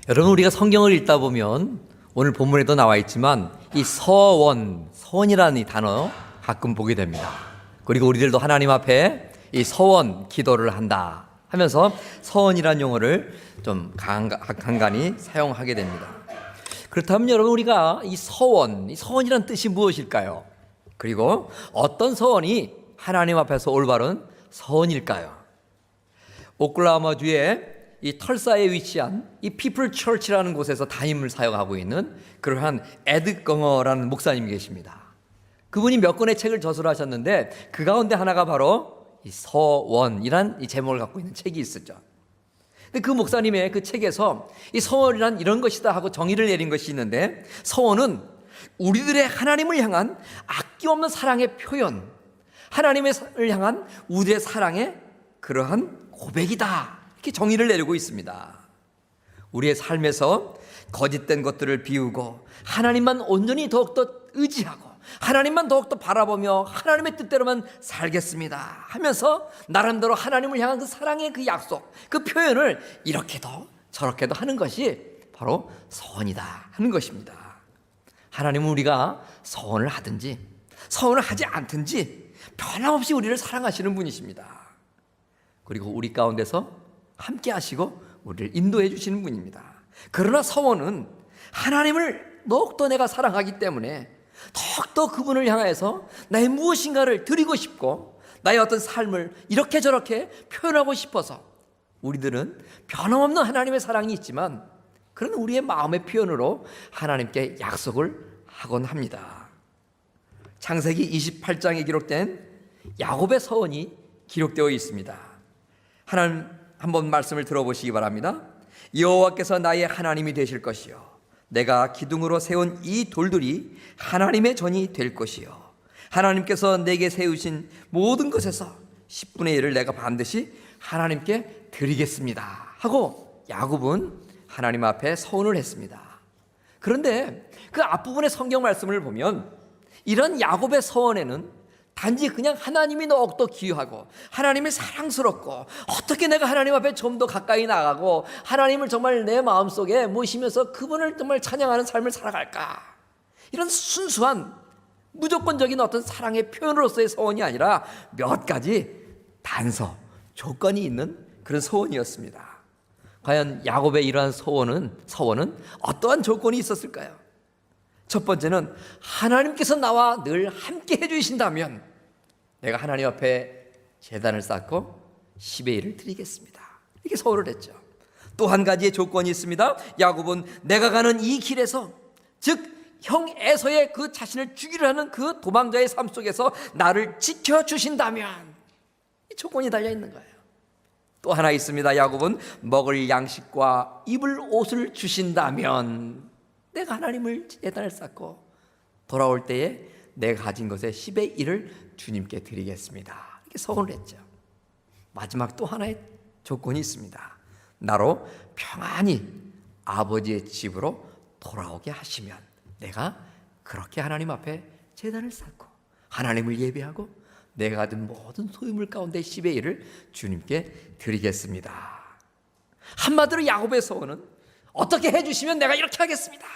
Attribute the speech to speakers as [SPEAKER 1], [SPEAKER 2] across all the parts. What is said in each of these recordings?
[SPEAKER 1] 여러분, 우리가 성경을 읽다 보면 오늘 본문에도 나와 있지만 이 서원이라는 이 단어 가끔 보게 됩니다. 그리고 우리들도 하나님 앞에 이 서원 기도를 한다 하면서 서원이라는 용어를 좀 간간히 사용하게 됩니다. 그렇다면 여러분, 우리가 이 서원이라는 뜻이 무엇일까요? 그리고 어떤 서원이 하나님 앞에서 올바른 서원일까요? 오클라호마주의 이 털사에 위치한 이 피플 처치라는 곳에서 담임을 사역하고 있는 그러한 에드 건어라는 목사님이 계십니다. 그분이 몇 권의 책을 저술하셨는데 그 가운데 하나가 바로 이 서원이란 이 제목을 갖고 있는 책이 있었죠. 근데 그 목사님의 그 책에서 이 서원이란 이런 것이다 하고 정의를 내린 것이 있는데, 서원은 우리들의 하나님을 향한 아낌없는 사랑의 표현, 하나님을 향한 우리의 사랑의 그러한 고백이다, 이렇게 정의를 내리고 있습니다. 우리의 삶에서 거짓된 것들을 비우고 하나님만 온전히 더욱더 의지하고 하나님만 더욱더 바라보며 하나님의 뜻대로만 살겠습니다 하면서 나름대로 하나님을 향한 그 사랑의 그 약속, 그 표현을 이렇게도 저렇게도 하는 것이 바로 서원이다 하는 것입니다. 하나님은 우리가 서원을 하든지 서원을 하지 않든지 변함없이 우리를 사랑하시는 분이십니다. 그리고 우리 가운데서 함께 하시고 우리를 인도해 주시는 분입니다. 그러나 서원은 하나님을 더욱더 내가 사랑하기 때문에 더욱더 그분을 향해서 나의 무엇인가를 드리고 싶고 나의 어떤 삶을 이렇게 저렇게 표현하고 싶어서 우리들은 변함없는 하나님의 사랑이 있지만 그런 우리의 마음의 표현으로 하나님께 약속을 하곤 합니다. 창세기 28장에 기록된 야곱의 서원이 기록되어 있습니다. 하나님 한번 말씀을 들어보시기 바랍니다. 여호와께서 나의 하나님이 되실 것이요 내가 기둥으로 세운 이 돌들이 하나님의 전이 될 것이요 하나님께서 내게 세우신 모든 것에서 10분의 1을 내가 반드시 하나님께 드리겠습니다 하고 야곱은 하나님 앞에 서원을 했습니다. 그런데 그 앞부분의 성경 말씀을 보면 이런 야곱의 서원에는 단지 그냥 하나님이 더욱더 귀하고 하나님이 사랑스럽고 어떻게 내가 하나님 앞에 좀 더 가까이 나가고 하나님을 정말 내 마음속에 모시면서 그분을 정말 찬양하는 삶을 살아갈까, 이런 순수한 무조건적인 어떤 사랑의 표현으로서의 서원이 아니라 몇 가지 단서, 조건이 있는 그런 서원이었습니다. 과연 야곱의 이러한 서원은 어떠한 조건이 있었을까요? 첫 번째는 하나님께서 나와 늘 함께 해주신다면 내가 하나님 앞에 제단을 쌓고 10의 1을 드리겠습니다, 이렇게 서원을 했죠. 또 한 가지의 조건이 있습니다. 야곱은 내가 가는 이 길에서, 즉 형 에서의 그 자신을 죽이려 하는 그 도망자의 삶 속에서 나를 지켜주신다면, 이 조건이 달려있는 거예요. 또 하나 있습니다. 야곱은 먹을 양식과 입을 옷을 주신다면 내가 하나님을 제단을 쌓고 돌아올 때에 내가 가진 것의 10의 1을 주님께 드리겠습니다, 이렇게 서원을 했죠. 마지막 또 하나의 조건이 있습니다. 나로 평안히 아버지의 집으로 돌아오게 하시면 내가 그렇게 하나님 앞에 제단을 쌓고 하나님을 예배하고 내가 가진 모든 소유물 가운데 10의 1을 주님께 드리겠습니다. 한마디로 야곱의 서원은 어떻게 해주시면 내가 이렇게 하겠습니다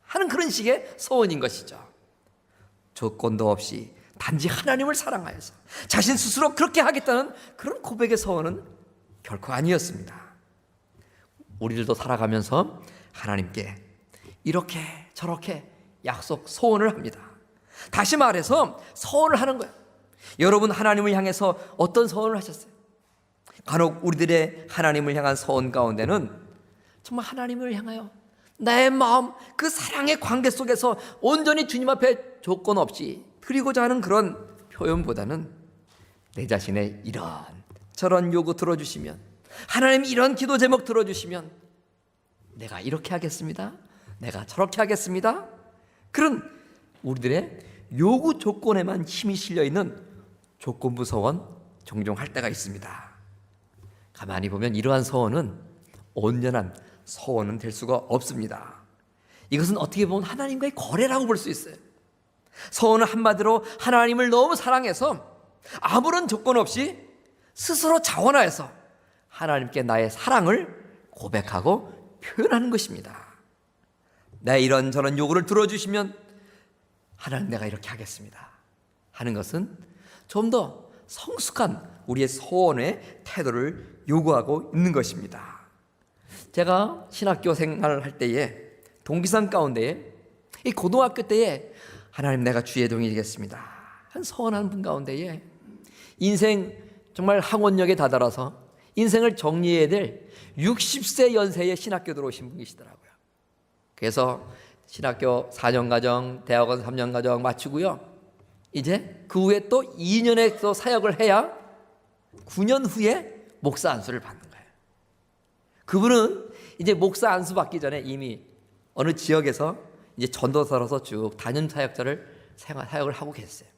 [SPEAKER 1] 하는 그런 식의 서원인 것이죠. 조건도 없이 단지 하나님을 사랑하여서 자신 스스로 그렇게 하겠다는 그런 고백의 서원은 결코 아니었습니다. 우리들도 살아가면서 하나님께 이렇게 저렇게 약속, 소원을 합니다. 다시 말해서 서원을 하는 거예요. 여러분, 하나님을 향해서 어떤 서원을 하셨어요? 간혹 우리들의 하나님을 향한 서원 가운데는 정말 하나님을 향하여 나의 마음, 그 사랑의 관계 속에서 온전히 주님 앞에 조건 없이 드리고자 하는 그런 표현보다는 내 자신의 이런 저런 요구 들어주시면, 하나님 이런 기도 제목 들어주시면 내가 이렇게 하겠습니다, 내가 저렇게 하겠습니다, 그런 우리들의 요구 조건에만 힘이 실려있는 조건부 서원 종종 할 때가 있습니다. 가만히 보면 이러한 서원은 온전한 서원은 될 수가 없습니다. 이것은 어떻게 보면 하나님과의 거래라고 볼 수 있어요. 서원은 한마디로 하나님을 너무 사랑해서 아무런 조건 없이 스스로 자원하여서 하나님께 나의 사랑을 고백하고 표현하는 것입니다. 내 이런저런 요구를 들어주시면 하나님 내가 이렇게 하겠습니다 하는 것은 좀 더 성숙한 우리의 소원의 태도를 요구하고 있는 것입니다. 제가 신학교 생활을 할 때에 동기산 가운데에 이 고등학교 때에 하나님 내가 주의 종이 되겠습니다 한 소원하는 분 가운데에 인생 정말 항원역에 다다라서 인생을 정리해야 될 60세 연세에 신학교 들어오신 분이시더라고요. 그래서 신학교 4년 과정, 대학원 3년 과정 마치고요. 이제 그 후에 또 2년의 또 사역을 해야 9년 후에 목사 안수를 받는 거예요. 그분은 이제 목사 안수 받기 전에 이미 어느 지역에서 이제 전도사로서 쭉 단임 사역자를 사역을 하고 계셨어요.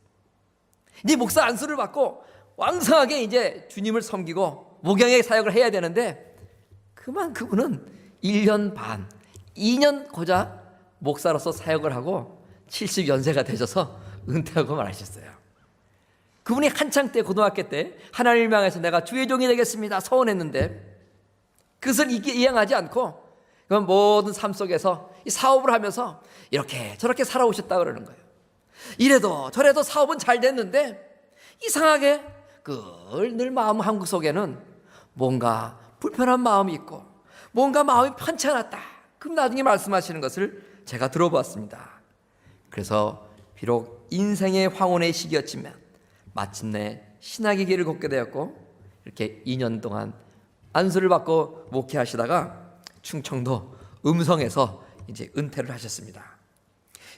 [SPEAKER 1] 이제 목사 안수를 받고 왕성하게 이제 주님을 섬기고 목양의 사역을 해야 되는데 그만 그분은 1년 반, 2년 고작 목사로서 사역을 하고 70연세가 되셔서 은퇴하고 말하셨어요. 그분이 한창 때 고등학교 때 하나님을 향해서 내가 주의 종이 되겠습니다 소원했는데 그것을 이행하지 않고 모든 삶 속에서 이 사업을 하면서 이렇게 저렇게 살아오셨다 그러는 거예요. 이래도 저래도 사업은 잘 됐는데 이상하게 그걸 늘 마음 한구 속에는 뭔가 불편한 마음이 있고 뭔가 마음이 편치 않았다. 그럼 나중에 말씀하시는 것을 제가 들어보았습니다. 그래서 비록 인생의 황혼의 시기였지만 마침내 신학의 길을 걷게 되었고 이렇게 2년 동안 안수를 받고 목회하시다가 충청도 음성에서 이제 은퇴를 하셨습니다.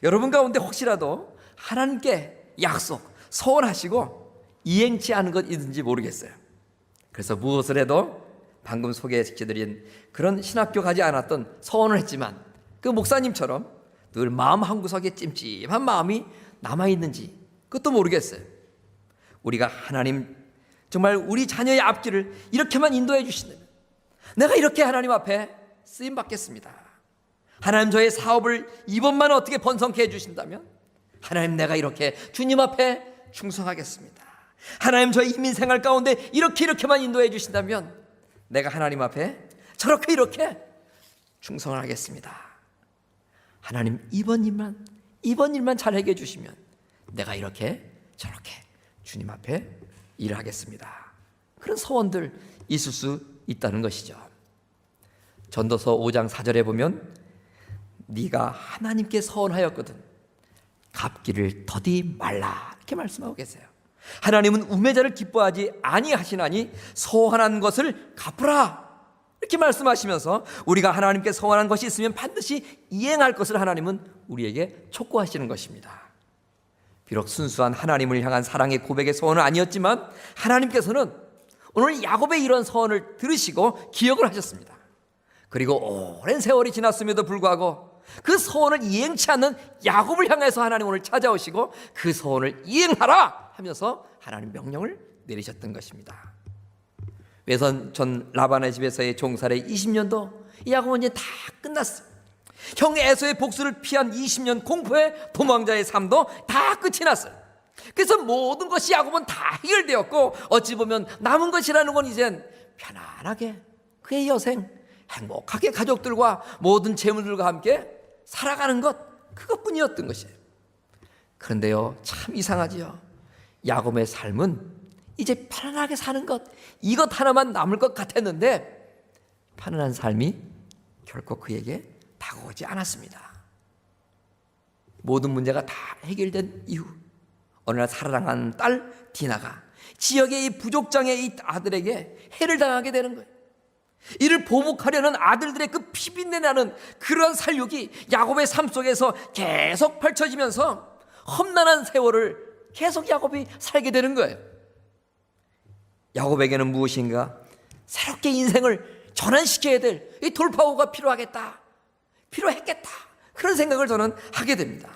[SPEAKER 1] 여러분 가운데 혹시라도 하나님께 약속, 소원하시고 이행치 않은 것 있는지 모르겠어요. 그래서 무엇을 해도 방금 소개시켜드린 그런 신학교 가지 않았던 소원을 했지만 그 목사님처럼 늘 마음 한구석에 찜찜한 마음이 남아있는지 그것도 모르겠어요. 우리가 하나님 정말 우리 자녀의 앞길을 이렇게만 인도해 주신다면 내가 이렇게 하나님 앞에 쓰임 받겠습니다. 하나님 저의 사업을 이번만 어떻게 번성케 해주신다면 하나님 내가 이렇게 주님 앞에 충성하겠습니다. 하나님 저의 이민생활 가운데 이렇게만 인도해 주신다면 내가 하나님 앞에 저렇게 이렇게 충성을 하겠습니다. 하나님 이번 일만 잘 해결해 주시면 내가 이렇게 저렇게 주님 앞에 일을 하겠습니다. 그런 소원들 있을 수 있다는 것이죠. 전도서 5장 4절에 보면 네가 하나님께 서원하였거든 갚기를 더디 말라 이렇게 말씀하고 계세요. 하나님은 우매자를 기뻐하지 아니하시나니 서원한 것을 갚으라 이렇게 말씀하시면서 우리가 하나님께 서원한 것이 있으면 반드시 이행할 것을 하나님은 우리에게 촉구하시는 것입니다. 비록 순수한 하나님을 향한 사랑의 고백의 서원은 아니었지만 하나님께서는 오늘 야곱의 이런 서원을 들으시고 기억을 하셨습니다. 그리고 오랜 세월이 지났음에도 불구하고 그 서원을 이행치 않는 야곱을 향해서 하나님 오늘 찾아오시고 그 서원을 이행하라 하면서 하나님 명령을 내리셨던 것입니다. 외선 전 라반의 집에서의 종살이 20년도 야곱은 이제 다 끝났어요. 형 에서의 복수를 피한 20년 공포의 도망자의 삶도 다 끝이 났어요. 그래서 모든 것이 야곱은 다 해결되었고 어찌 보면 남은 것이라는 건 이젠 편안하게 그의 여생 행복하게 가족들과 모든 재물들과 함께 살아가는 것 그것뿐이었던 것이에요. 그런데요 참 이상하지요. 야곱의 삶은 이제 편안하게 사는 것 이것 하나만 남을 것 같았는데 편안한 삶이 결코 그에게 다가오지 않았습니다. 모든 문제가 다 해결된 이후 어느 날 사랑하는 딸 디나가 지역의 이 부족장의 이 아들에게 해를 당하게 되는 거예요. 이를 보복하려는 아들들의 그 피비린내 나는 그런 살육이 야곱의 삶 속에서 계속 펼쳐지면서 험난한 세월을 계속 야곱이 살게 되는 거예요. 야곱에게는 무엇인가 새롭게 인생을 전환시켜야 될 이 돌파구가 필요했겠다 그런 생각을 저는 하게 됩니다.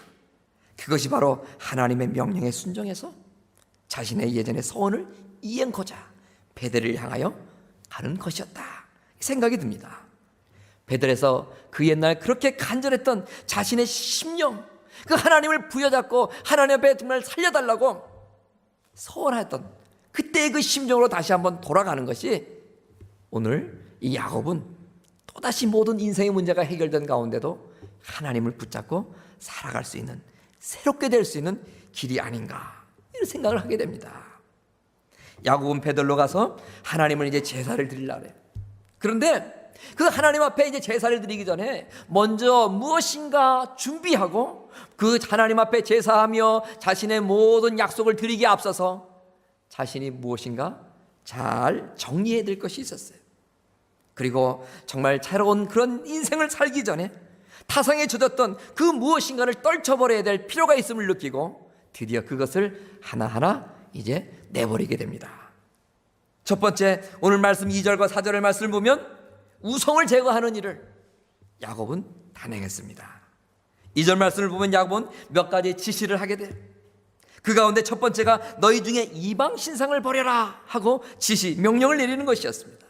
[SPEAKER 1] 그것이 바로 하나님의 명령에 순종해서 자신의 예전의 소원을 이행코자 베델을 향하여 가는 것이었다 생각이 듭니다. 베델에서 그 옛날 그렇게 간절했던 자신의 심령 그 하나님을 부여잡고 하나님 앞에 정말 살려달라고 소원했던 그때의 그 심정으로 다시 한번 돌아가는 것이 오늘 이 야곱은 또다시 모든 인생의 문제가 해결된 가운데도 하나님을 붙잡고 살아갈 수 있는, 새롭게 될 수 있는 길이 아닌가, 이런 생각을 하게 됩니다. 야곱은 베들로 가서 하나님을 이제 제사를 드리려고 해요. 그런데 그 하나님 앞에 이제 제사를 드리기 전에 먼저 무엇인가 준비하고 그 하나님 앞에 제사하며 자신의 모든 약속을 드리기에 앞서서 자신이 무엇인가 잘 정리해야 될 것이 있었어요. 그리고 정말 새로운 그런 인생을 살기 전에 타성에 젖었던 그 무엇인가를 떨쳐버려야 될 필요가 있음을 느끼고 드디어 그것을 하나하나 이제 내버리게 됩니다. 첫 번째, 오늘 말씀 2절과 4절의 말씀을 보면 우성을 제거하는 일을 야곱은 단행했습니다. 2절 말씀을 보면 야곱은 몇 가지 지시를 하게 돼요. 그 가운데 첫 번째가 너희 중에 이방 신상을 버려라 하고 지시, 명령을 내리는 것이었습니다.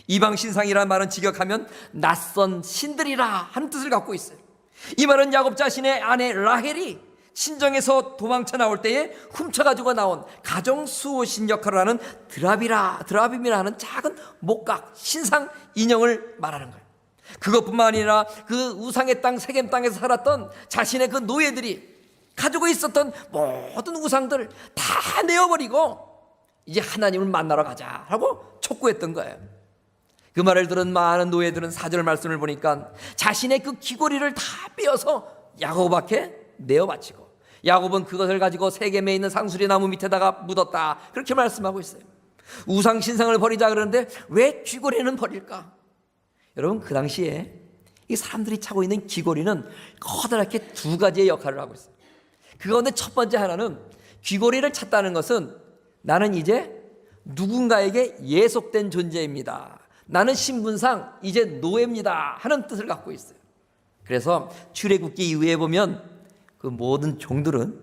[SPEAKER 1] 이방 신상이라는 말은 직역하면 낯선 신들이라 하는 뜻을 갖고 있어요. 이 말은 야곱 자신의 아내 라헬이 친정에서 도망쳐 나올 때에 훔쳐가지고 나온 가정 수호신 역할을 하는 드라빔이라 하는 작은 목각 신상 인형을 말하는 거예요. 그것뿐만 아니라 그 우상의 땅 세겜 땅에서 살았던 자신의 그 노예들이 가지고 있었던 모든 우상들을 다 내어버리고 이제 하나님을 만나러 가자 하고 촉구했던 거예요. 그 말을 들은 많은 노예들은 4절 말씀을 보니까 자신의 그 귀고리를 다 빼어서 야곱 앞에 내어 바치고 야곱은 그것을 가지고 세겜에 있는 상수리 나무 밑에다가 묻었다, 그렇게 말씀하고 있어요. 우상 신상을 버리자 그러는데 왜 귀고리는 버릴까? 여러분, 그 당시에 이 사람들이 차고 있는 귀고리는 커다랗게 두 가지의 역할을 하고 있어요. 그 가운데 첫 번째 하나는, 귀고리를 찾다는 것은 나는 이제 누군가에게 예속된 존재입니다, 나는 신분상 이제 노예입니다 하는 뜻을 갖고 있어요. 그래서 출애굽기 이후에 보면 그 모든 종들은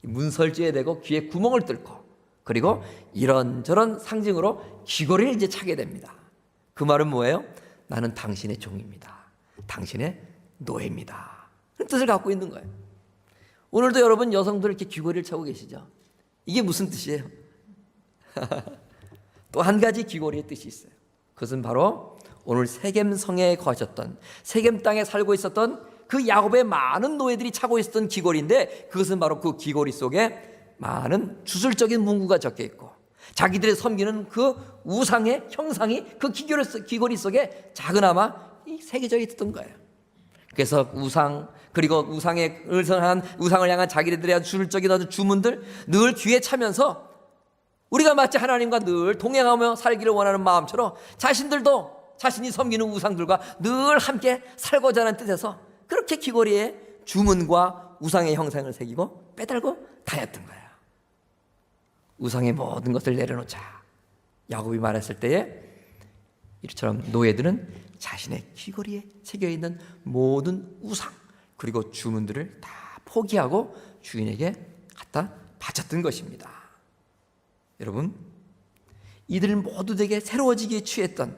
[SPEAKER 1] 문설주에 대고 귀에 구멍을 뚫고 그리고 이런저런 상징으로 귀고리를 이제 차게 됩니다. 그 말은 뭐예요? 나는 당신의 종입니다, 당신의 노예입니다 그런 뜻을 갖고 있는 거예요. 오늘도 여러분 여성들 이렇게 귀고리를 차고 계시죠? 이게 무슨 뜻이에요? 또 한 가지 귀고리의 뜻이 있어요. 그것은 바로 오늘 세겜성에 거하셨던, 세겜 땅에 살고 있었던 그 야곱의 많은 노예들이 차고 있었던 귀고리인데, 그것은 바로 그 귀고리 속에 많은 주술적인 문구가 적혀 있고 자기들이 섬기는 그 우상의 형상이 그 귀고리 속에 작은아마 새겨져 있었던 거예요. 그래서 우상, 그리고 우상을 향한 자기들의 주술적인 어떤 주문들 늘 귀에 차면서 우리가 마치 하나님과 늘 동행하며 살기를 원하는 마음처럼 자신들도 자신이 섬기는 우상들과 늘 함께 살고자 하는 뜻에서 그렇게 귀고리에 주문과 우상의 형상을 새기고 빼달고 다녔던 거예요. 우상의 모든 것을 내려놓자, 야곱이 말했을 때에 이처럼 노예들은 자신의 귀고리에 새겨있는 모든 우상 그리고 주문들을 다 포기하고 주인에게 갖다 바쳤던 것입니다. 여러분, 이들 모두에게 새로워지기에 취했던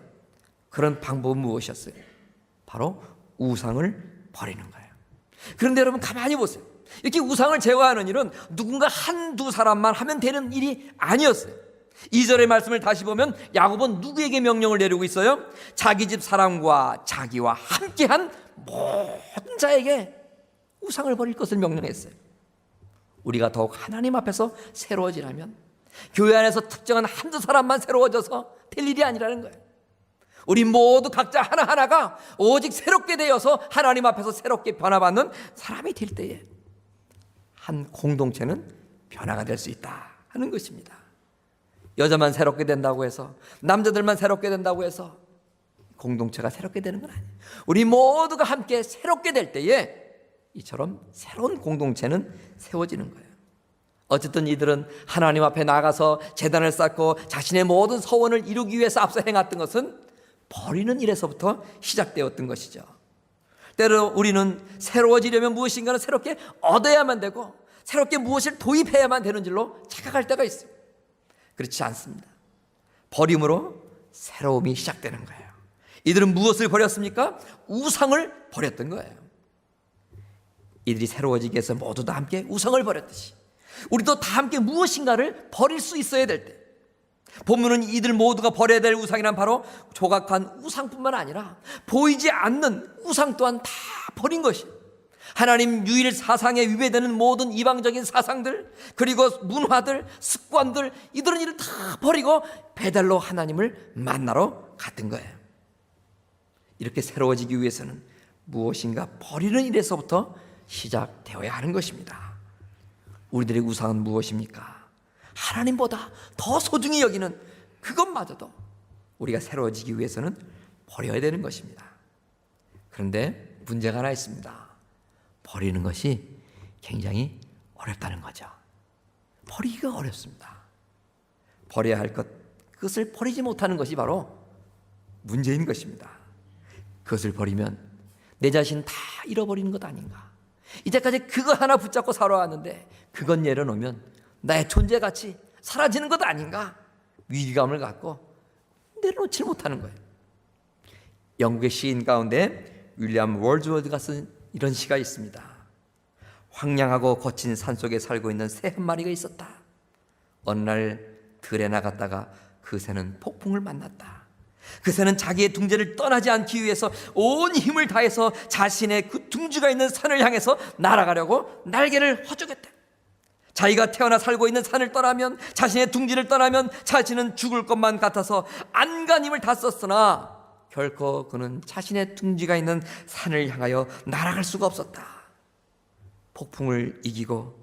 [SPEAKER 1] 그런 방법은 무엇이었어요? 바로 우상을 버리는 거예요. 그런데 여러분 가만히 보세요. 이렇게 우상을 제거하는 일은 누군가 한두 사람만 하면 되는 일이 아니었어요. 2절의 말씀을 다시 보면 야곱은 누구에게 명령을 내리고 있어요? 자기 집 사람과 자기와 함께한 모든 자에게 우상을 버릴 것을 명령했어요. 우리가 더욱 하나님 앞에서 새로워지려면 교회 안에서 특정한 한두 사람만 새로워져서 될 일이 아니라는 거예요. 우리 모두 각자 하나하나가 오직 새롭게 되어서 하나님 앞에서 새롭게 변화받는 사람이 될 때에 한 공동체는 변화가 될 수 있다 하는 것입니다. 여자만 새롭게 된다고 해서, 남자들만 새롭게 된다고 해서 공동체가 새롭게 되는 건 아니에요. 우리 모두가 함께 새롭게 될 때에 이처럼 새로운 공동체는 세워지는 거예요. 어쨌든 이들은 하나님 앞에 나가서 제단을 쌓고 자신의 모든 서원을 이루기 위해서 앞서 행했던 것은 버리는 일에서부터 시작되었던 것이죠. 때로 우리는 새로워지려면 무엇인가는 새롭게 얻어야만 되고 새롭게 무엇을 도입해야만 되는 줄로 착각할 때가 있어요. 그렇지 않습니다. 버림으로 새로움이 시작되는 거예요. 이들은 무엇을 버렸습니까? 우상을 버렸던 거예요. 이들이 새로워지기 위해서 모두 다 함께 우상을 버렸듯이 우리도 다 함께 무엇인가를 버릴 수 있어야 될 때, 본문은 이들 모두가 버려야 될 우상이란 바로 조각한 우상뿐만 아니라 보이지 않는 우상 또한 다 버린 것이, 하나님 유일 사상에 위배되는 모든 이방적인 사상들, 그리고 문화들, 습관들, 이들은 이를 다 버리고 베델로 하나님을 만나러 갔던 거예요. 이렇게 새로워지기 위해서는 무엇인가 버리는 일에서부터 시작되어야 하는 것입니다. 우리들의 우상은 무엇입니까? 하나님보다 더 소중히 여기는 그것마저도 우리가 새로워지기 위해서는 버려야 되는 것입니다. 그런데 문제가 하나 있습니다. 버리는 것이 굉장히 어렵다는 거죠. 버리기가 어렵습니다. 버려야 할 것, 그것을 버리지 못하는 것이 바로 문제인 것입니다. 그것을 버리면 내 자신 다 잃어버리는 것 아닌가. 이제까지 그거 하나 붙잡고 살아왔는데 그것 내려놓으면 나의 존재 가치 사라지는 것 아닌가. 위기감을 갖고 내려놓지 못하는 거예요. 영국의 시인 가운데 윌리엄 월즈워드가 쓴 이런 시가 있습니다. 황량하고 거친 산속에 살고 있는 새 한 마리가 있었다. 어느 날 들에 나갔다가 그 새는 폭풍을 만났다. 그 새는 자기의 둥지를 떠나지 않기 위해서 온 힘을 다해서 자신의 그 둥지가 있는 산을 향해서 날아가려고 날개를 허죽였다. 자기가 태어나 살고 있는 산을 떠나면, 자신의 둥지를 떠나면 자신은 죽을 것만 같아서 안간힘을 다 썼으나 결코 그는 자신의 둥지가 있는 산을 향하여 날아갈 수가 없었다. 폭풍을 이기고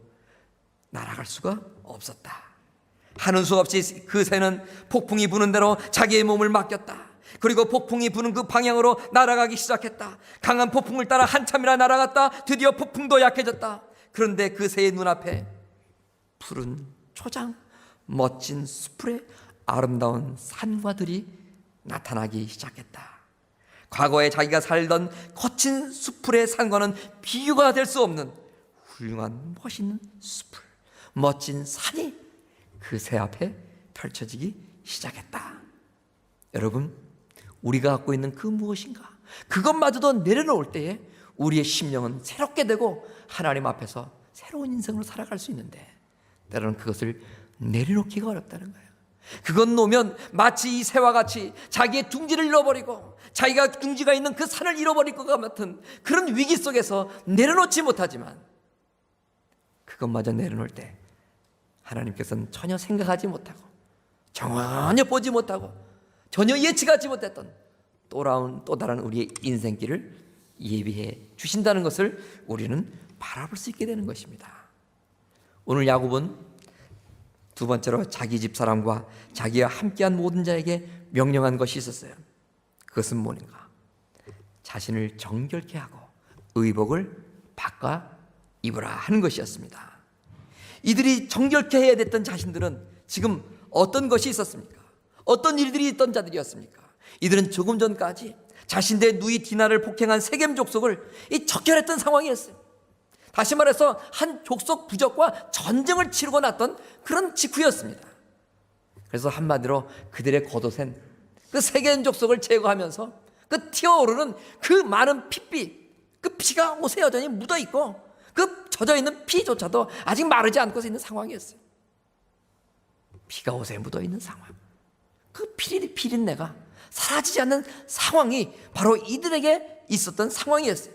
[SPEAKER 1] 날아갈 수가 없었다. 하는 수 없이 그 새는 폭풍이 부는 대로 자기의 몸을 맡겼다. 그리고 폭풍이 부는 그 방향으로 날아가기 시작했다. 강한 폭풍을 따라 한참이나 날아갔다. 드디어 폭풍도 약해졌다. 그런데 그 새의 눈앞에 푸른 초장, 멋진 수풀의 아름다운 산과들이 나타나기 시작했다. 과거에 자기가 살던 거친 수풀의 산과는 비교가 될 수 없는 훌륭한 멋있는 수풀, 멋진 산이 그 새 앞에 펼쳐지기 시작했다. 여러분, 우리가 갖고 있는 그 무엇인가, 그것마저도 내려놓을 때에 우리의 심령은 새롭게 되고 하나님 앞에서 새로운 인생으로 살아갈 수 있는데, 때로는 그것을 내려놓기가 어렵다는 거예요. 그것 놓으면 마치 이 새와 같이 자기의 둥지를 잃어버리고 자기가 둥지가 있는 그 산을 잃어버릴 것 같은 그런 위기 속에서 내려놓지 못하지만, 그것마저 내려놓을 때 하나님께서는 전혀 생각하지 못하고 전혀 보지 못하고 전혀 예측하지 못했던 또 다른 우리의 인생길을 예비해 주신다는 것을 우리는 바라볼 수 있게 되는 것입니다. 오늘 야곱은 두 번째로 자기 집사람과 자기와 함께한 모든 자에게 명령한 것이 있었어요. 그것은 뭔가? 자신을 정결케 하고 의복을 바꿔 입으라 하는 것이었습니다. 이들이 정결케 해야 됐던 자신들은 지금 어떤 것이 있었습니까? 어떤 일들이 있던 자들이었습니까? 이들은 조금 전까지 자신들의 누이 디나를 폭행한 세겜 족속을 적혈했던 상황이었어요. 다시 말해서 한 족속 부족과 전쟁을 치르고 났던 그런 직후였습니다. 그래서 한마디로 그들의 겉옷엔 그 세겜 족속을 제거하면서 그 튀어오르는 그 많은 핏빛, 그 피가 옷에 여전히 묻어있고 그 젖어있는 피조차도 아직 마르지 않고 있는 상황이었어요. 피가 옷에 묻어있는 상황, 그 피린내가 사라지지 않는 상황이 바로 이들에게 있었던 상황이었어요.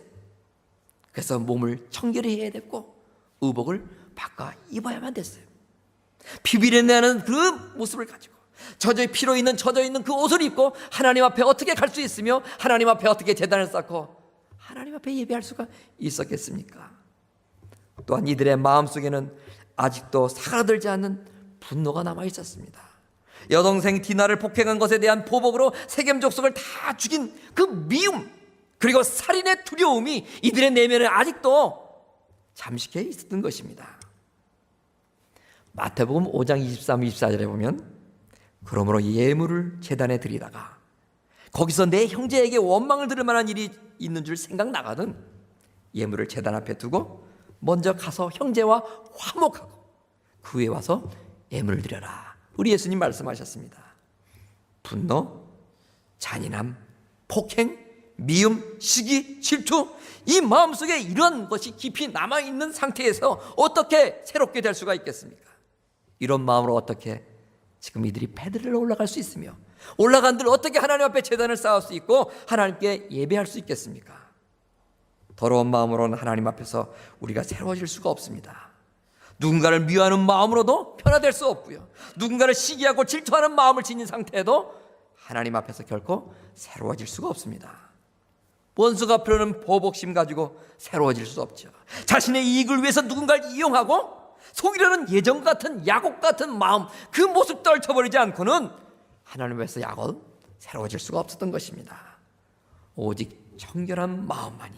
[SPEAKER 1] 그래서 몸을 청결히 해야 됐고 의복을 바꿔 입어야만 됐어요. 피비린내는 그 모습을 가지고 피로 있는 젖어있는 그 옷을 입고 하나님 앞에 어떻게 갈 수 있으며 하나님 앞에 어떻게 제단을 쌓고 하나님 앞에 예배할 수가 있었겠습니까? 또한 이들의 마음속에는 아직도 사그라들지 않는 분노가 남아 있었습니다. 여동생 디나를 폭행한 것에 대한 보복으로 세겜 족속을 다 죽인 그 미움, 그리고 살인의 두려움이 이들의 내면에 아직도 잠식해 있었던 것입니다. 마태복음 5장 23, 24절에 보면 그러므로 예물을 제단에 드리다가 거기서 내 형제에게 원망을 들을 만한 일이 있는 줄 생각나거든 예물을 제단 앞에 두고 먼저 가서 형제와 화목하고 그 후에 와서 예물을 드려라. 우리 예수님 말씀하셨습니다. 분노, 잔인함, 폭행, 미움, 시기, 질투, 이 마음속에 이런 것이 깊이 남아있는 상태에서 어떻게 새롭게 될 수가 있겠습니까? 이런 마음으로 어떻게 지금 이들이 베들레로 올라갈 수 있으며 올라간들 어떻게 하나님 앞에 제단을 쌓을 수 있고 하나님께 예배할 수 있겠습니까? 더러운 마음으로는 하나님 앞에서 우리가 새로워질 수가 없습니다. 누군가를 미워하는 마음으로도 변화될 수 없고요. 누군가를 시기하고 질투하는 마음을 지닌 상태에도 하나님 앞에서 결코 새로워질 수가 없습니다. 원수가 펴는 보복심 가지고 새로워질 수 없죠. 자신의 이익을 위해서 누군가를 이용하고 속이려는 예전 같은 야곱 같은 마음, 그 모습 떨쳐버리지 않고는 하나님 앞에서 야곱 새로워질 수가 없었던 것입니다. 오직 청결한 마음만이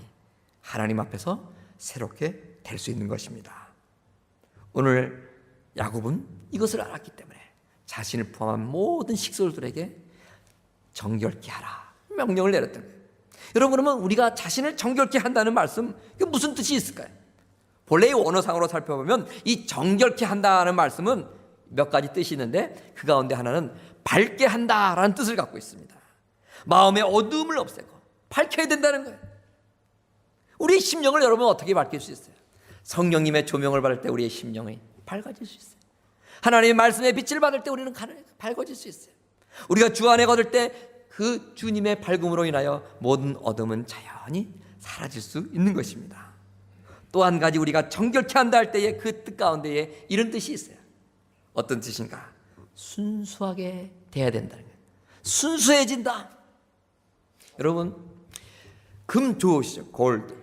[SPEAKER 1] 하나님 앞에서 새롭게 될 수 있는 것입니다. 오늘 야곱은 이것을 알았기 때문에 자신을 포함한 모든 식솔들에게 정결케 하라 명령을 내렸던 거예요. 여러분, 그러면 우리가 자신을 정결케 한다는 말씀, 이게 무슨 뜻이 있을까요? 본래의 원어상으로 살펴보면 이 정결케 한다는 말씀은 몇 가지 뜻이 있는데 그 가운데 하나는 밝게 한다라는 뜻을 갖고 있습니다. 마음의 어두움을 없애고 밝혀야 된다는 거예요. 우리의 심령을 여러분 어떻게 밝힐 수 있어요? 성령님의 조명을 받을 때 우리의 심령이 밝아질 수 있어요. 하나님의 말씀의 빛을 받을 때 우리는 밝아질 수 있어요. 우리가 주 안에 거둘 때 그 주님의 밝음으로 인하여 모든 어둠은 자연히 사라질 수 있는 것입니다. 또 한 가지 우리가 정결케 한다 할 때에 그 뜻 가운데에 이런 뜻이 있어요. 어떤 뜻인가? 순수하게 돼야 된다는 거예요. 순수해진다. 여러분, 금 좋으시죠? 골드.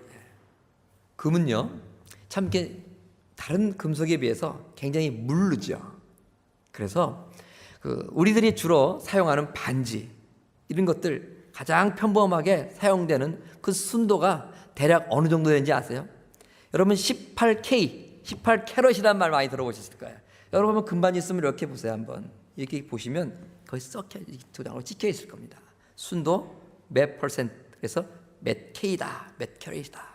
[SPEAKER 1] 금은요, 참 이렇게 다른 금속에 비해서 굉장히 물르죠. 그래서 우리들이 주로 사용하는 반지 이런 것들 가장 평범하게 사용되는 그 순도가 대략 어느 정도 되는지 아세요? 여러분 18캐럿이라는 말 많이 들어보셨을 거예요. 여러분 금반지 있으면 이렇게 보세요. 한번 이렇게 보시면 거의 썩혀 두 장으로 찍혀 있을 겁니다. 순도 몇 퍼센트에서 몇 K다, 몇 캐럿이다.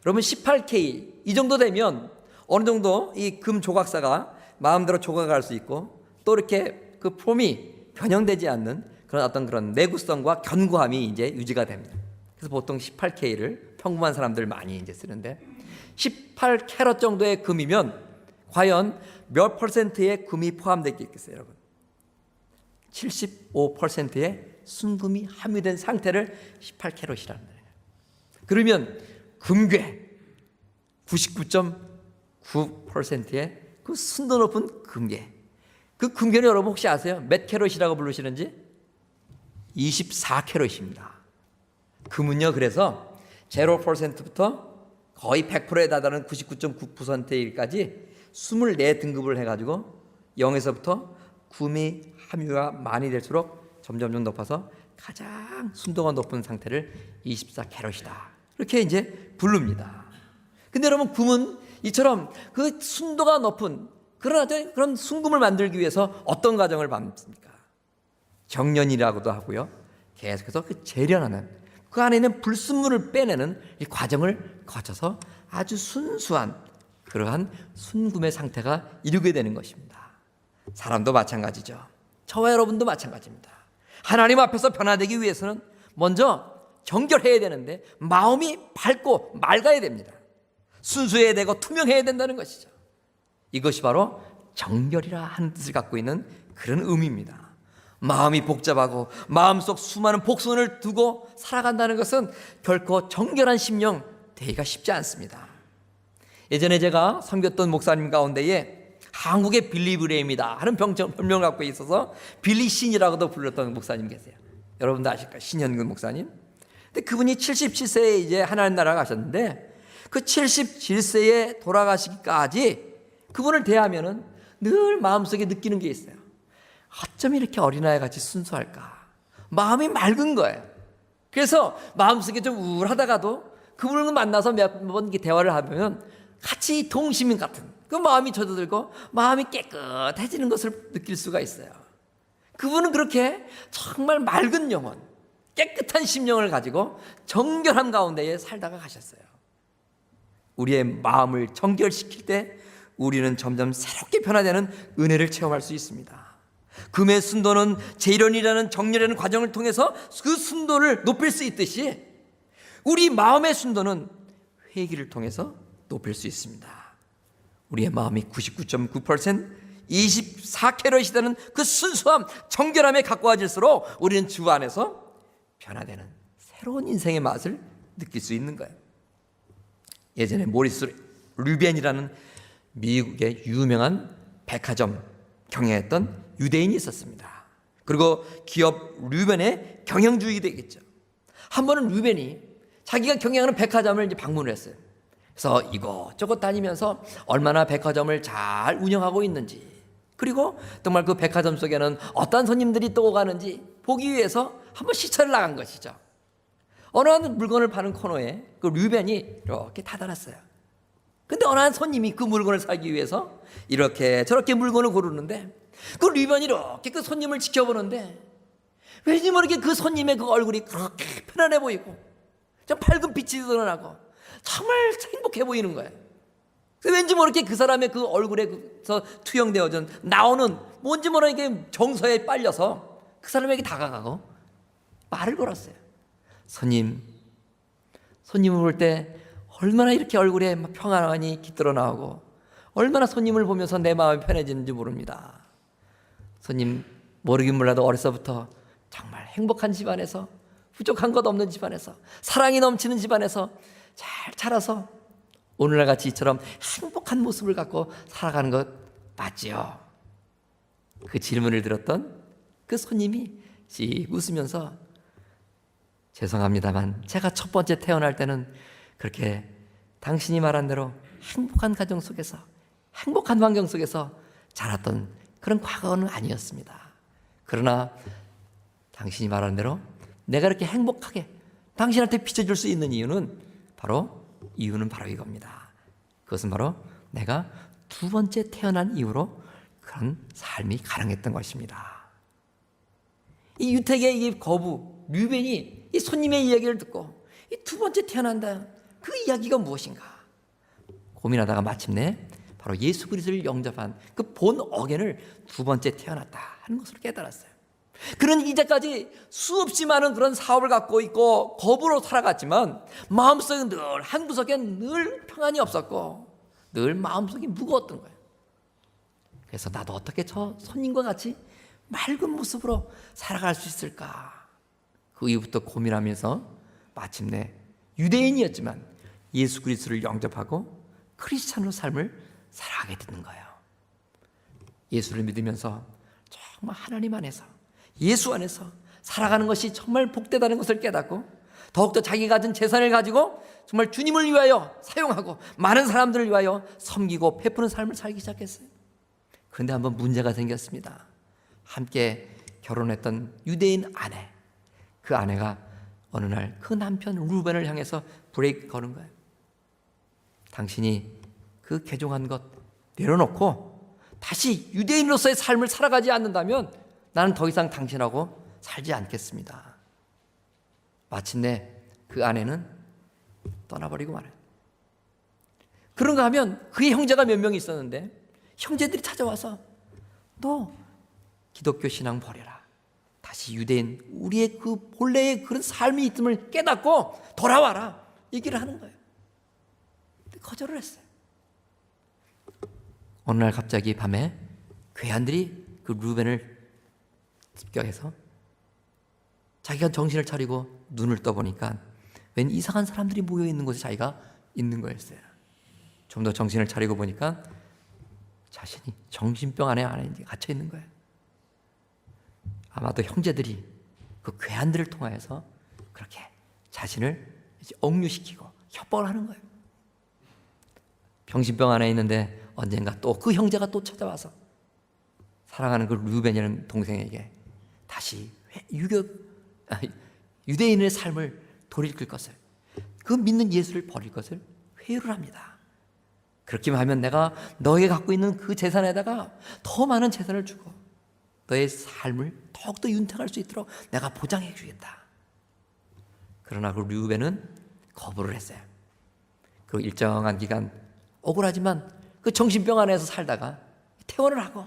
[SPEAKER 1] 여러분 18K 이 정도 되면 어느 정도 이 금 조각사가 마음대로 조각할 수 있고 또 이렇게 그 폼이 변형되지 않는 그런 내구성과 견고함이 이제 유지가 됩니다. 그래서 보통 18K를 평범한 사람들 많이 이제 쓰는데 18캐럿 정도의 금이면 과연 몇 퍼센트의 금이 포함되어 있겠어요, 여러분? 75%의 순금이 함유된 상태를 18캐럿이라는 거예요. 그러면 금괴 99.9%의 그 순도 높은 금괴. 그 금괴는 여러분 혹시 아세요? 몇 캐럿이라고 부르시는지? 24캐럿입니다. 금은요, 그래서 0%부터 거의 100%에 달하는 99.9%까지 24등급을 해가지고 0에서부터 금이 함유가 많이 될수록 점점 높아서 가장 순도가 높은 상태를 24캐럿이다. 이렇게 이제 부릅니다. 근데 여러분, 금은 이처럼 그 순도가 높은 그런 순금을 만들기 위해서 어떤 과정을 밟습니까? 경련이라고도 하고요. 계속해서 그 재련하는 그 안에 있는 불순물을 빼내는 이 과정을 거쳐서 아주 순수한 그러한 순금의 상태가 이루게 되는 것입니다. 사람도 마찬가지죠. 저와 여러분도 마찬가지입니다. 하나님 앞에서 변화되기 위해서는 먼저 정결해야 되는데 마음이 밝고 맑아야 됩니다. 순수해야 되고 투명해야 된다는 것이죠. 이것이 바로 정결이라 하는 뜻을 갖고 있는 그런 의미입니다. 마음이 복잡하고 마음속 수많은 복선을 두고 살아간다는 것은 결코 정결한 심령 되기가 쉽지 않습니다. 예전에 제가 섬겼던 목사님 가운데에 한국의 빌리 그레임이다 하는 별명을 갖고 있어서 빌리 신이라고도 불렀던 목사님 계세요. 여러분도 아실까요? 신현근 목사님. 근데 그분이 77세에 이제 하나님 나라 가셨는데 그 77세에 돌아가시기까지 그분을 대하면은 늘 마음속에 느끼는 게 있어요. 어쩜 이렇게 어린아이 같이 순수할까? 마음이 맑은 거예요. 그래서 마음속에 좀 우울하다가도 그분을 만나서 몇 번 대화를 하면 같이 동시민 같은 그 마음이 젖어들고 마음이 깨끗해지는 것을 느낄 수가 있어요. 그분은 그렇게 정말 맑은 영혼, 깨끗한 심령을 가지고 정결함 가운데에 살다가 가셨어요. 우리의 마음을 정결시킬 때 우리는 점점 새롭게 변화되는 은혜를 체험할 수 있습니다. 금의 순도는 재련이라는 정렬이라는 과정을 통해서 그 순도를 높일 수 있듯이 우리 마음의 순도는 회개를 통해서 높일 수 있습니다. 우리의 마음이 99.9% 24캐럿이 되는 그 순수함, 정결함에 가까워질수록 우리는 주 안에서 변화되는 새로운 인생의 맛을 느낄 수 있는 거예요. 예전에 모리스 르벤이라는 미국의 유명한 백화점 경영했던 유대인이 있었습니다. 그리고 기업 르벤의 경영주의도 있겠죠. 한 번은 르벤이 자기가 경영하는 백화점을 이제 방문을 했어요. 그래서 이곳저곳 다니면서 얼마나 백화점을 잘 운영하고 있는지, 그리고 정말 그 백화점 속에는 어떤 손님들이 또 오가는지 보기 위해서 한번 시찰을 나간 것이죠. 어느 한 물건을 파는 코너에 그 르벤이 이렇게 다다랐어요. 근데 어느 한 손님이 그 물건을 사기 위해서 이렇게 저렇게 물건을 고르는데, 그 르벤이 이렇게 그 손님을 지켜보는데 왠지 모르게 그 손님의 그 얼굴이 그렇게 편안해 보이고 좀 밝은 빛이 드러나고 정말 행복해 보이는 거예요. 왠지 모르게 그 사람의 그 얼굴에서 투영되어진 나오는 뭔지 모르게 정서에 빨려서 그 사람에게 다가가고 말을 걸었어요. 손님을 볼 때 얼마나 이렇게 얼굴에 평안함이 깃들어 나오고 얼마나 손님을 보면서 내 마음이 편해지는지 모릅니다. 손님 모르긴 몰라도 어려서부터 정말 행복한 집안에서, 부족한 것 없는 집안에서, 사랑이 넘치는 집안에서 잘 자라서 오늘날 같이 이처럼 행복한 모습을 갖고 살아가는 것 맞지요? 그 질문을 들었던 그 손님이 씩 웃으면서 죄송합니다만 제가 첫 번째 태어날 때는 그렇게 당신이 말한 대로 행복한 가정 속에서, 행복한 환경 속에서 자랐던 그런 과거는 아니었습니다. 그러나 당신이 말한 대로 내가 이렇게 행복하게 당신한테 비춰줄 수 있는 이유는 바로 이겁니다. 그것은 바로 내가 두 번째 태어난 이후로 그런 삶이 가능했던 것입니다. 이 유택의 이 거부 르벤이 이 손님의 이야기를 듣고 이 두 번째 태어난다, 그 이야기가 무엇인가 고민하다가 마침내 바로 예수 그리스도를 영접한 그 본 어겐을 두 번째 태어났다 하는 것을 깨달았어요. 그는 이제까지 수없이 많은 그런 사업을 갖고 있고 거부로 살아갔지만 마음속에 늘 한 구석에 늘 평안이 없었고 늘 마음속이 무거웠던 거예요. 그래서 나도 어떻게 저 손님과 같이 맑은 모습으로 살아갈 수 있을까? 그 이후부터 고민하면서 마침내 유대인이었지만 예수 그리스도를 영접하고 크리스찬으로 삶을 살아가게 되는 거예요. 예수를 믿으면서 정말 하나님 안에서, 예수 안에서 살아가는 것이 정말 복되다는 것을 깨닫고 더욱더 자기가 가진 재산을 가지고 정말 주님을 위하여 사용하고 많은 사람들을 위하여 섬기고 베푸는 삶을 살기 시작했어요. 그런데 한번 문제가 생겼습니다. 함께 결혼했던 유대인 아내, 그 아내가 어느 날 그 남편 루벤을 향해서 브레이크 거는 거예요. 당신이 그 개종한 것 내려놓고 다시 유대인으로서의 삶을 살아가지 않는다면 나는 더 이상 당신하고 살지 않겠습니다. 마침내 그 아내는 떠나버리고 말아요. 그런가 하면 그의 형제가 몇 명이 있었는데 형제들이 찾아와서 너 기독교 신앙 버려라, 다시 유대인 우리의 그 본래의 그런 삶이 있음을 깨닫고 돌아와라 얘기를 하는 거예요. 근데 거절을 했어요. 어느 날 갑자기 밤에 괴한들이 그 루벤을 습격해서 자기가 정신을 차리고 눈을 떠보니까 웬 이상한 사람들이 모여있는 곳에 자기가 있는 거였어요. 좀 더 정신을 차리고 보니까 자신이 정신병 안에 갇혀 있는 거예요. 아마도 형제들이 그 괴한들을 통하여서 그렇게 자신을 억류시키고 협박을 하는 거예요. 정신병 안에 있는데 언젠가 또 그 형제가 또 찾아와서 사랑하는 그 르벤이라는 동생에게 다시 유대인의 삶을 돌이킬 것을, 그 믿는 예수를 버릴 것을 회유를 합니다. 그렇게만 하면 내가 너에게 갖고 있는 그 재산에다가 더 많은 재산을 주고 너의 삶을 더욱더 윤택할 수 있도록 내가 보장해 주겠다. 그러나 그 르벤은 거부를 했어요. 그 일정한 기간 억울하지만 그 정신병 안에서 살다가 퇴원을 하고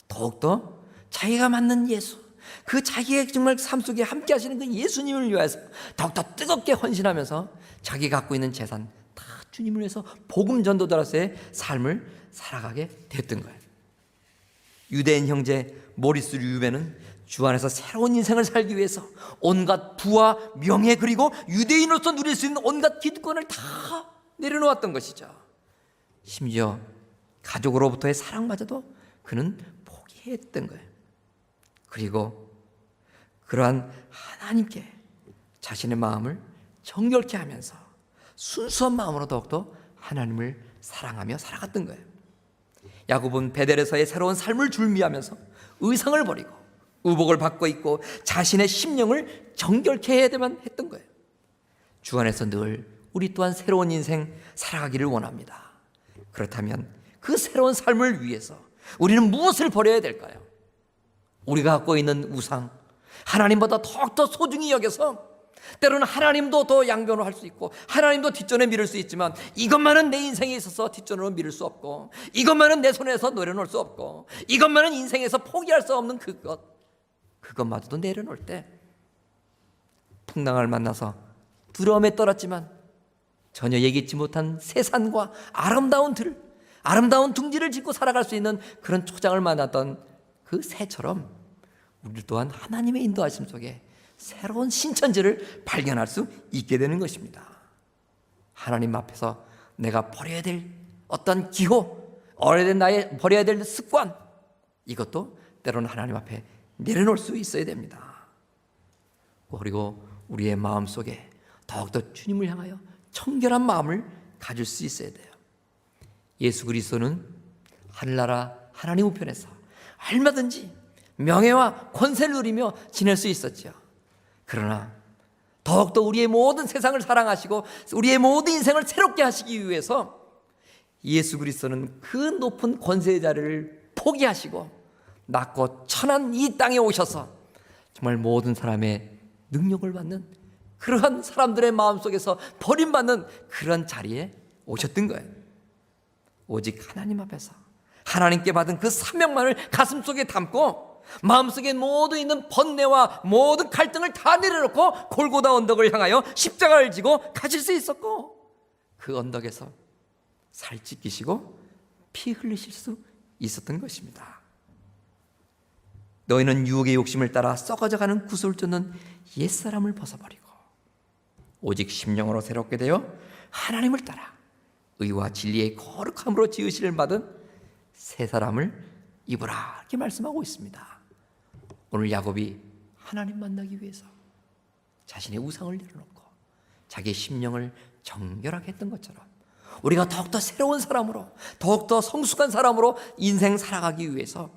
[SPEAKER 1] 더욱더 자기가 맞는 예수, 그 자기의 정말 삶 속에 함께 하시는 그 예수님을 위해서 더욱더 뜨겁게 헌신하면서 자기가 갖고 있는 재산 다 주님을 위해서 복음 전도자로서의 삶을 살아가게 됐던 거예요. 유대인 형제 모리스 류벤은 주 안에서 새로운 인생을 살기 위해서 온갖 부와 명예 그리고 유대인으로서 누릴 수 있는 온갖 기득권을 다 내려놓았던 것이죠. 심지어 가족으로부터의 사랑마저도 그는 포기했던 거예요. 그리고 그러한 하나님께 자신의 마음을 정결케 하면서 순수한 마음으로 더욱더 하나님을 사랑하며 살아갔던 거예요. 야곱은 베델에서의 새로운 삶을 준비하면서 의상을 버리고 의복을 바꿔 입고 자신의 심령을 정결케 해야만 했던 거예요. 주 안에서 늘 우리 또한 새로운 인생 살아가기를 원합니다. 그렇다면 그 새로운 삶을 위해서 우리는 무엇을 버려야 될까요? 우리가 갖고 있는 우상, 하나님보다 더욱더 소중히 여겨서 때로는 하나님도 더 양변을 할 수 있고 하나님도 뒷전에 미룰 수 있지만 이것만은 내 인생에 있어서 뒷전으로 미룰 수 없고 이것만은 내 손에서 내려놓을 수 없고 이것만은 인생에서 포기할 수 없는 그것마저도 내려놓을 때 풍랑을 만나서 두려움에 떨었지만 전혀 예기치 못한 새산과 아름다운 들, 아름다운 둥지를 짓고 살아갈 수 있는 그런 초장을 만났던 그 새처럼 우리 또한 하나님의 인도하심 속에 새로운 신천지를 발견할 수 있게 되는 것입니다. 하나님 앞에서 내가 버려야 될 어떤 기호, 오래된 나의 버려야 될 습관, 이것도 때로는 하나님 앞에 내려놓을 수 있어야 됩니다. 그리고 우리의 마음속에 더욱더 주님을 향하여 청결한 마음을 가질 수 있어야 돼요. 예수 그리스도는 하늘나라 하나님 우편에서 얼마든지 명예와 권세를 누리며 지낼 수 있었죠. 그러나 더욱더 우리의 모든 세상을 사랑하시고 우리의 모든 인생을 새롭게 하시기 위해서 예수 그리스도는 그 높은 권세의 자리를 포기하시고 낮고 천한 이 땅에 오셔서 정말 모든 사람의 능력을 받는 그러한 사람들의 마음속에서 버림받는 그런 자리에 오셨던 거예요. 오직 하나님 앞에서 하나님께 받은 그 사명만을 가슴속에 담고 마음속에 모두 있는 번뇌와 모든 갈등을 다 내려놓고 골고다 언덕을 향하여 십자가를 지고 가실 수 있었고 그 언덕에서 살 찢기시고 피 흘리실 수 있었던 것입니다. 너희는 유혹의 욕심을 따라 썩어져가는 구슬을 쫓는 옛사람을 벗어버리고 오직 심령으로 새롭게 되어 하나님을 따라 의와 진리의 거룩함으로 지으시를 받은 새 사람을 입으라 이렇게 말씀하고 있습니다. 오늘 야곱이 하나님 만나기 위해서 자신의 우상을 내려놓고 자기의 심령을 정결하게 했던 것처럼 우리가 더욱더 새로운 사람으로 더욱더 성숙한 사람으로 인생 살아가기 위해서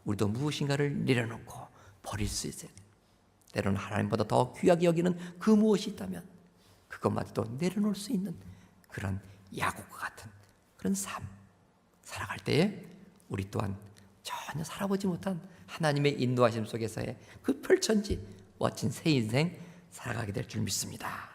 [SPEAKER 1] 우리도 무엇인가를 내려놓고 버릴 수 있어야 돼요. 때로는 하나님보다 더 귀하게 여기는 그 무엇이 있다면 그것마저도 내려놓을 수 있는 그런 야곱과 같은 그런 삶 살아갈 때에 우리 또한 전혀 살아보지 못한 하나님의 인도하심 속에서의 그 펼쳐진 멋진 새 인생 살아가게 될 줄 믿습니다.